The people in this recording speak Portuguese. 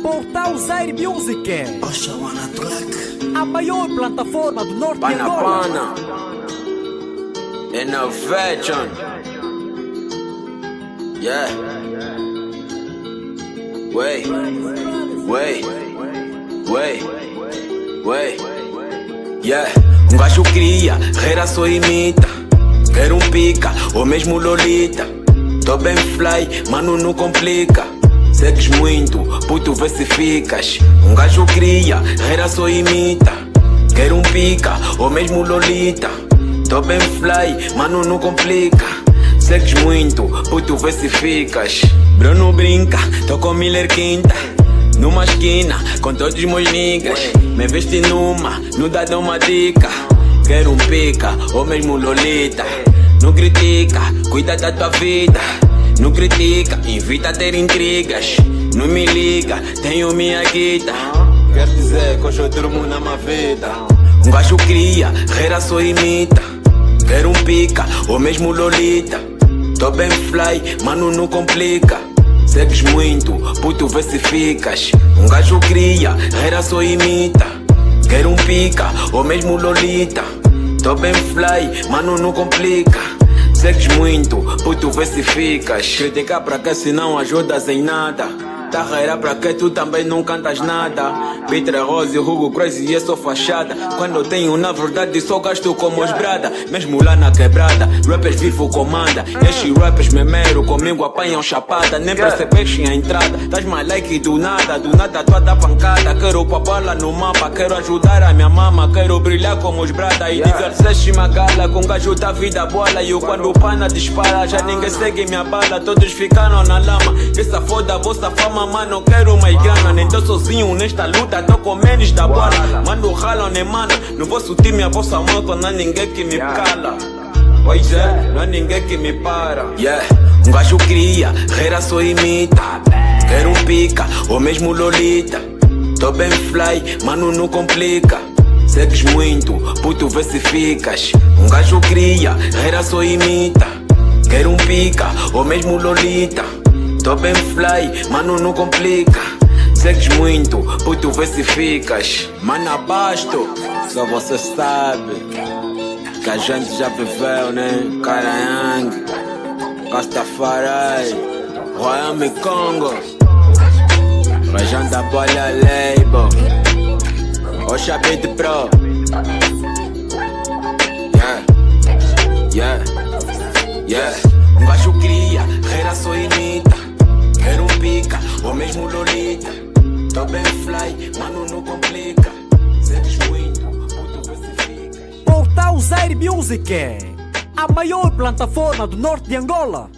Portal Zaire Music, a maior plataforma do norte de Angola. Pana Innovation. Yeah. Wait. Yeah. Gajo cria, reira só imita. Quero pica, ou mesmo lolita. Tô bem fly, mano não complica. Segues muito, puto vê se ficas. Gajo cria, reira só imita. Quero pica, ou mesmo lolita. Tô bem fly, mano não complica. Segues muito, puto vê se ficas. Bruno brinca, tô com Miller Quinta. Numa esquina, com todos os meus niggas. Me veste numa, não dá de uma dica. Quero pica, ou mesmo lolita. Não critica, cuida da tua vida. Não critica, invita a ter intrigas. Não me liga, tenho minha guita. Quer dizer que hoje eu durmo na minha vida. Gajo cria, reira só imita. Quero pica, ou mesmo lolita. Tô bem fly, mano não complica. Segues muito, puto vê se ficas. Gajo cria, reira só imita. Quero pica, ou mesmo lolita. Tô bem fly, mano não complica. Segues muito, puto vê se ficas. Criticar pra que se não ajudas em nada. Tarreira pra que tu também não cantas nada. Peter Rose, Hugo Crazy e é só fachada. Quando eu tenho na verdade só gasto como os brada. Mesmo lá na quebrada, rappers vivo comanda. Estes rappers memero comigo apanham chapada. Nem percebes a entrada, dás mais like do nada tua da pancada. Quero papá no mapa, quero ajudar a minha mama. Quero brilhar como os brada e diversíssima gala. Com gajo da vida bola. E eu quando o pana dispara, já ninguém segue minha bala. Todos ficaram na lama, que se foda a vossa fama. Mano, quero mais grana, nem tô sozinho nesta luta, tô com menos da bola. Mano, ralam, nem mano, no vosso time, a vossa moto, não há ninguém que me cala. Pois é, não há ninguém que me para. Yeah, gajo cria, reira só imita. Quero pica, ou mesmo lolita. Tô bem fly, mano não complica. Segues muito, puto vê se ficas. Gajo cria, reira só imita. Quero pica, ou mesmo lolita. Tô bem fly, mano não complica. Segues muito, puto vê se ficas. Mano abasto, só você sabe que a gente já viveu, né? Karayang, Rastafari, Royame Congo, Rajão da Bolha Label, Oxa Beat Pro. Yeah. Gajo cria, reira só imita. Quero pica, ou mesmo lolita. Tô bem fly, mano não complica. Segues muito, puto vê se ficas. Portal Zaire Music, a maior plataforma do norte de Angola.